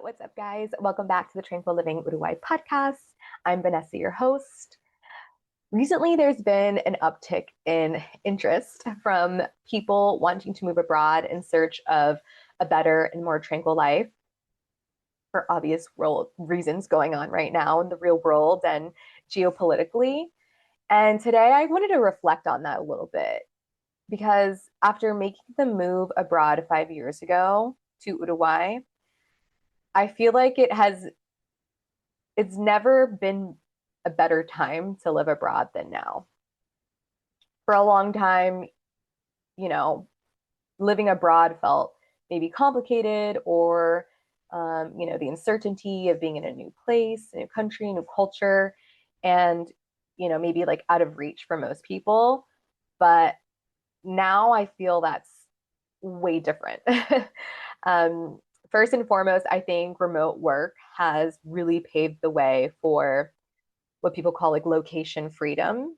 What's up, guys? Welcome back to the Tranquil Living Uruguay podcast. I'm Vanessa, your host. Recently, there's been an uptick in interest from people wanting to move abroad in search of a better and more tranquil life for obvious world reasons going on right now in the real world and geopolitically. And today, I wanted to reflect on that a little bit because after making the move abroad 5 years ago to Uruguay, I feel like it's never been a better time to live abroad than now. For a long time, you know, living abroad felt maybe complicated or, the uncertainty of being in a new place, a new country, a new culture, and, maybe like out of reach for most people. But now I feel that's way different. um, First and foremost, I think remote work has really paved the way for what people call like location freedom.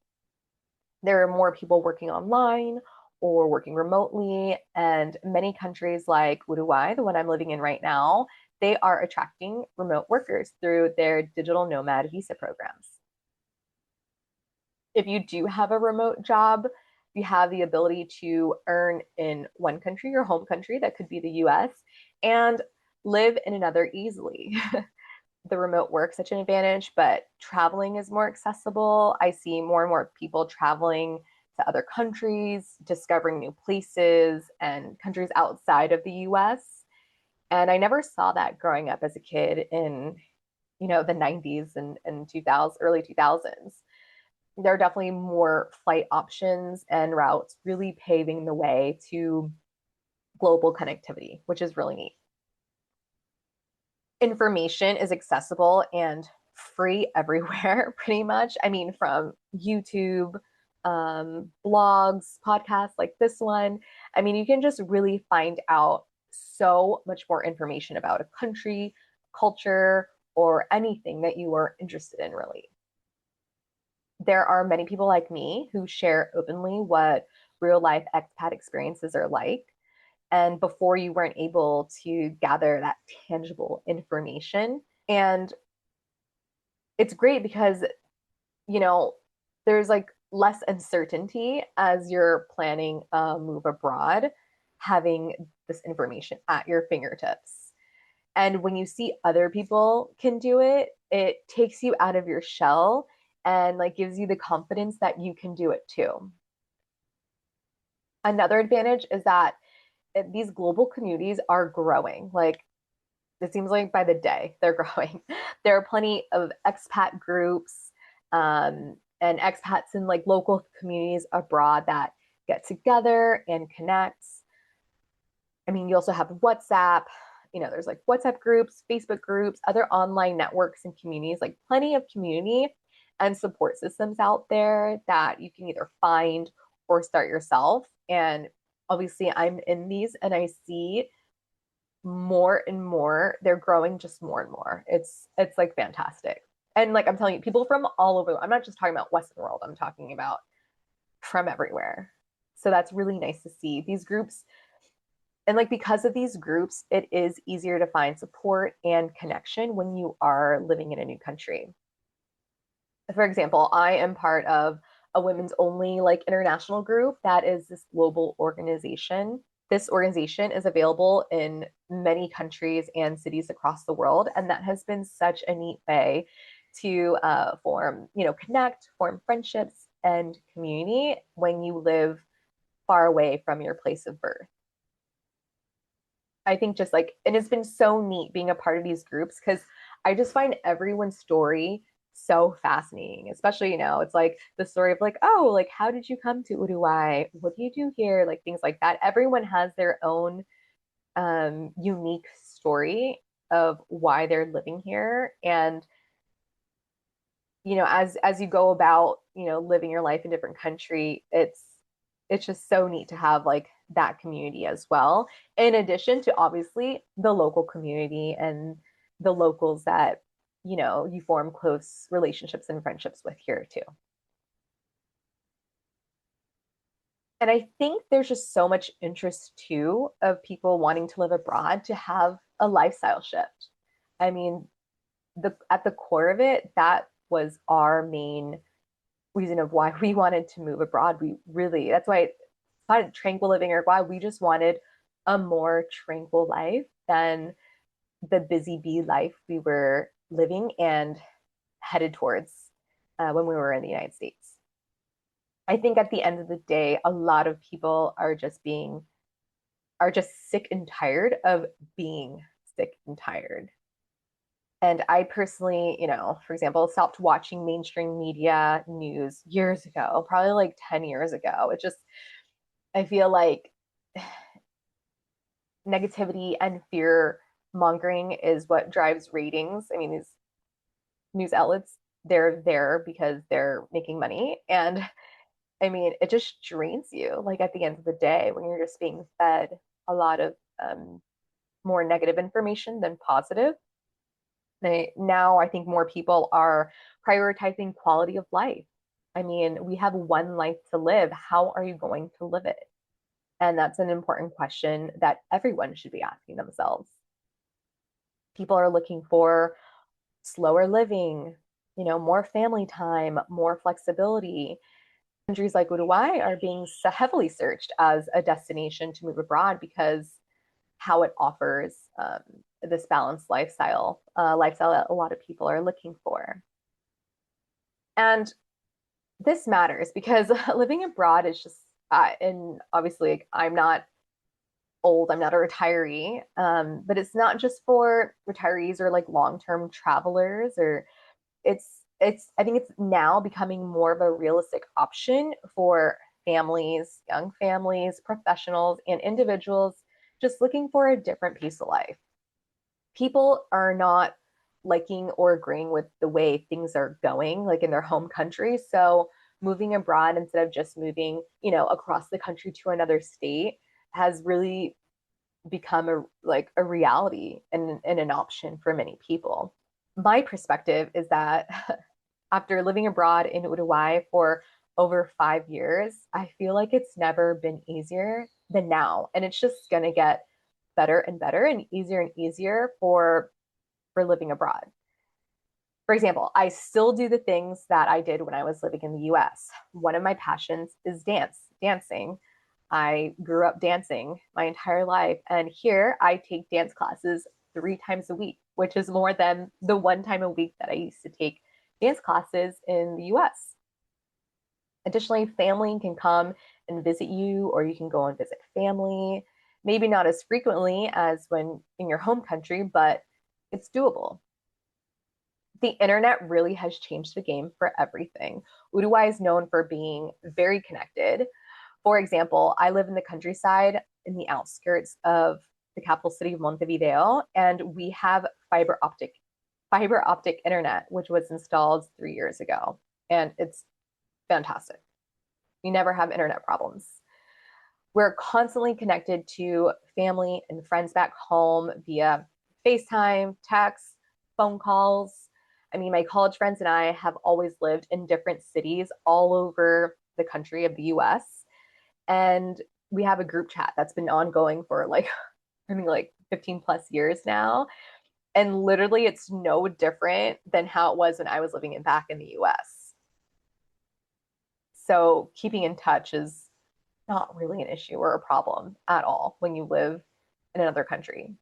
There are more people working online or working remotely, and many countries like Uruguay, the one I'm living in right now, they are attracting remote workers through their digital nomad visa programs. If you do have a remote job, you have the ability to earn in one country, your home country, that could be the US, and live in another easily. The remote work such an advantage, but traveling is more accessible. I see more and more people traveling to other countries, discovering new places and countries outside of the US. And I never saw that growing up as a kid in, the 90s and 2000s, early 2000s. There are definitely more flight options and routes really paving the way to global connectivity, which is really neat. Information is accessible and free everywhere, pretty much. I mean, from YouTube, blogs, podcasts like this one. I mean, you can just really find out so much more information about a country, culture, or anything that you are interested in, really. There are many people like me who share openly what real life expat experiences are like. And before, you weren't able to gather that tangible information. And it's great because, you know, there's like less uncertainty as you're planning a move abroad, having this information at your fingertips. And when you see other people can do it, it takes you out of your shell and like gives you the confidence that you can do it too. Another advantage is that these global communities are growing. Like it seems like by the day they're growing. There are plenty of expat groups and expats in like local communities abroad that get together and connect. I mean, you also have WhatsApp. There's like WhatsApp groups, Facebook groups, other online networks and communities, like plenty of community and support systems out there that you can either find or start yourself. And obviously, I'm in these and I see more and more they're growing just more and more. It's like fantastic. And like I'm telling you, people from all over, I'm not just talking about Western world, I'm talking about from everywhere. So that's really nice to see these groups. And like because of these groups, it is easier to find support and connection when you are living in a new country. For example, I am part of a women's only like international group that is this global organization. This organization is available in many countries and cities across the world, and that has been such a neat way to connect, form friendships and community when you live far away from your place of birth. I think just like, and it's been so neat being a part of these groups because I just find everyone's story so fascinating, especially, it's like the story of like, oh, like, how did you come to Uruguay? What do you do here? Like things like that. Everyone has their own unique story of why they're living here. And, as you go about, living your life in a different country, it's just so neat to have like that community as well, in addition to obviously the local community and the locals that you form close relationships and friendships with here too. And I think there's just so much interest too of people wanting to live abroad to have a lifestyle shift. I mean, the at the core of it, that was our main reason of why we wanted to move abroad. We really, that's why it's not tranquil living Uruguay. We just wanted a more tranquil life than the busy bee life we were living and headed towards when we were in the United States. I think at the end of the day, a lot of people are just sick and tired of being sick and tired. And I personally, for example, stopped watching mainstream media news years ago, probably like 10 years ago. It just, I feel like negativity and fear mongering is what drives ratings. I mean, these news outlets, they're there because they're making money. And I mean, it just drains you, like at the end of the day, when you're just being fed a lot of more negative information than positive. Now I think more people are prioritizing quality of life. I mean, we have one life to live. How are you going to live it? And that's an important question that everyone should be asking themselves. People are looking for slower living, more family time, more flexibility. Countries like Uruguay are being heavily searched as a destination to move abroad because how it offers this balanced lifestyle that a lot of people are looking for. And this matters because living abroad is just, and obviously, like, I'm not old, I'm not a retiree, but it's not just for retirees or like long-term travelers, or I think it's now becoming more of a realistic option for families, young families, professionals, and individuals just looking for a different piece of life. People are not liking or agreeing with the way things are going, like in their home country. So moving abroad instead of just moving, across the country to another state has really become a reality and an option for many people. My perspective is that after living abroad in Uruguay for over 5 years, I feel like it's never been easier than now. And it's just going to get better and better and easier for living abroad. For example, I still do the things that I did when I was living in the US. One of my passions is dancing. I grew up dancing my entire life. And here I take dance classes 3 times a week, which is more than the one time a week that I used to take dance classes in the US. Additionally, family can come and visit you, or you can go and visit family. Maybe not as frequently as when in your home country, but it's doable. The internet really has changed the game for everything. Uruguay is known for being very connected. For example, I live in the countryside in the outskirts of the capital city of Montevideo, and we have fiber optic internet, which was installed 3 years ago, and it's fantastic. You never have internet problems. We're constantly connected to family and friends back home via FaceTime, text, phone calls. I mean, my college friends and I have always lived in different cities all over the country of the US. And we have a group chat that's been ongoing for like, I mean, like 15 plus years now. And literally, it's no different than how it was when I was living back in the US. So keeping in touch is not really an issue or a problem at all when you live in another country.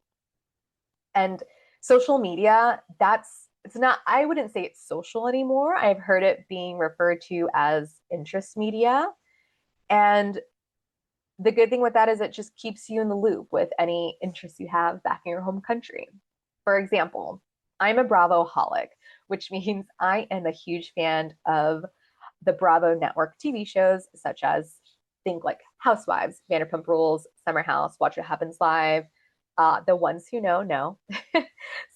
And social media, it's not, I wouldn't say it's social anymore. I've heard it being referred to as interest media. And the good thing with that is it just keeps you in the loop with any interests you have back in your home country. For example, I'm a Bravo holic, which means I am a huge fan of the Bravo network TV shows, such as think like Housewives, Vanderpump Rules, Summer House, Watch What Happens Live. The ones who know.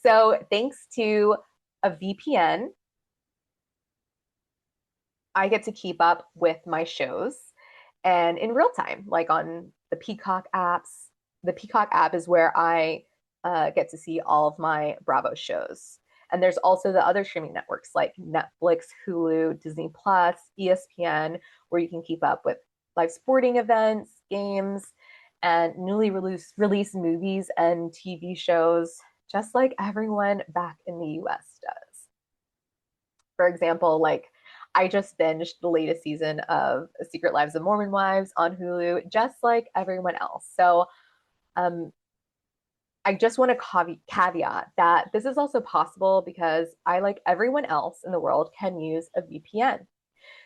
So thanks to a VPN, I get to keep up with my shows and in real time, like on the Peacock apps. The Peacock app is where I get to see all of my Bravo shows. And there's also the other streaming networks like Netflix, Hulu, Disney Plus, ESPN, where you can keep up with live sporting events, games, and newly released movies and TV shows. just like everyone back in the US does. For example, like I just binged the latest season of Secret Lives of Mormon Wives on Hulu, just like everyone else. So um, I just want to caveat that this is also possible because I, like everyone else in the world, can use a VPN.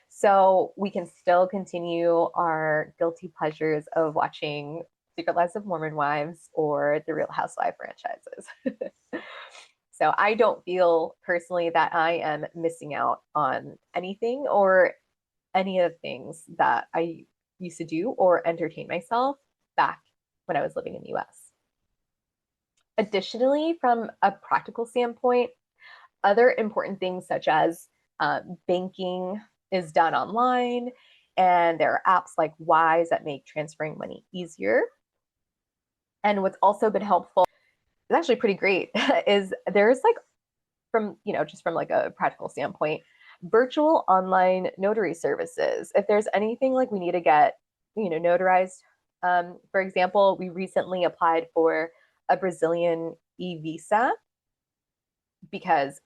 So we can still continue our guilty pleasures of watching Secret Lives of Mormon Wives or the Real Housewife franchises. So I don't feel personally that I am missing out on anything or any of the things that I used to do or entertain myself back when I was living in the US. Additionally, from a practical standpoint, other important things such as banking is done online, and there are apps like Wise that make transferring money easier. And what's also been helpful, is actually pretty great, is there's like from, just from like a practical standpoint, virtual online notary services. If there's anything like we need to get, notarized, for example, we recently applied for a Brazilian e-visa because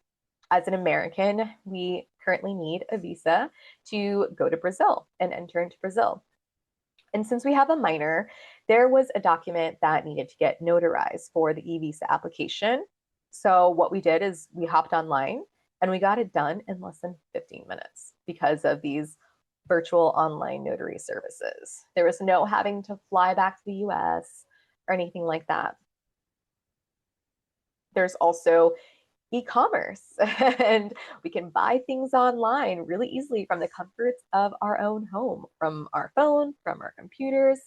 as an American, we currently need a visa to go to Brazil and enter into Brazil. And since we have a minor, there was a document that needed to get notarized for the e-visa application. So what we did is we hopped online and we got it done in less than 15 minutes because of these virtual online notary services. There was no having to fly back to the US or anything like that. There's also e-commerce and we can buy things online really easily from the comforts of our own home, from our phone, from our computers.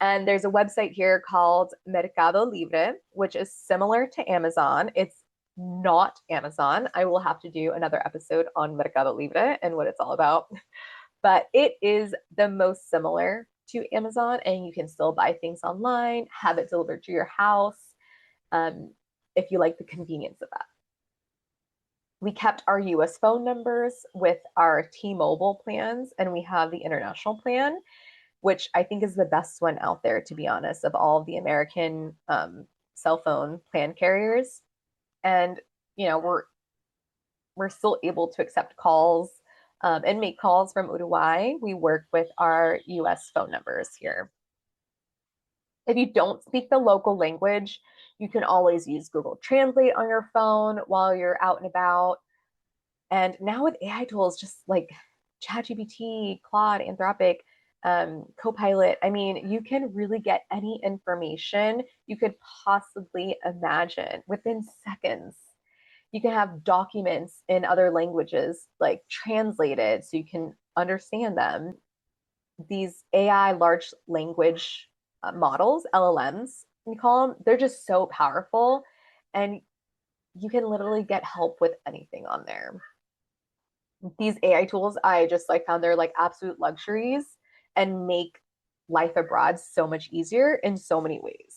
And there's a website here called Mercado Libre, which is similar to Amazon. It's not Amazon. I will have to do another episode on Mercado Libre and what it's all about. But it is the most similar to Amazon, and you can still buy things online, have it delivered to your house, if you like the convenience of that. We kept our US phone numbers with our T-Mobile plans, and we have the international plan, which I think is the best one out there, to be honest, of all of the American cell phone plan carriers. And we're still able to accept calls and make calls from Uruguay. We work with our US phone numbers here. If you don't speak the local language, you can always use Google Translate on your phone while you're out and about. And now with AI tools, just like ChatGPT, Claude, Anthropic, Copilot, I mean, you can really get any information you could possibly imagine within seconds. You can have documents in other languages like translated so you can understand them. These AI large language models, LLMs, we call them, they're just so powerful. And you can literally get help with anything on there. These AI tools, I just like found they're like absolute luxuries and make life abroad so much easier in so many ways.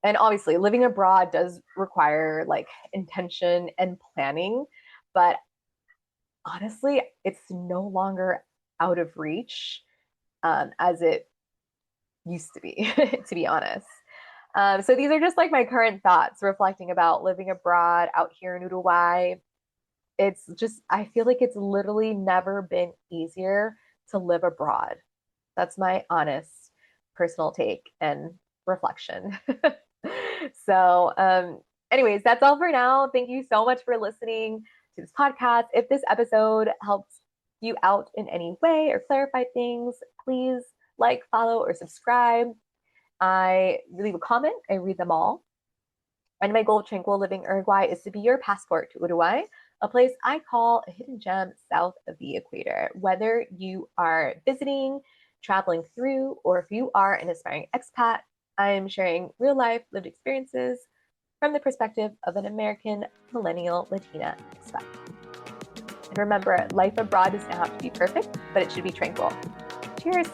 And obviously, living abroad does require like intention and planning, but honestly, it's no longer out of reach as it used to be, to be honest. So these are just like my current thoughts reflecting about living abroad out here in Uruguay. It's just, I feel like it's literally never been easier to live abroad. That's my honest personal take and reflection. So, anyways, that's all for now. Thank you so much for listening to this podcast. If this episode helps you out in any way or clarify things, please like, follow, or subscribe. I leave a comment. I read them all. And my goal of Tranquil Living Uruguay is to be your passport to Uruguay, a place I call a hidden gem south of the equator. Whether you are visiting, traveling through, or if you are an aspiring expat, I am sharing real life lived experiences from the perspective of an American millennial Latina expat. And remember, life abroad does not have to be perfect, but it should be tranquil. Cheers.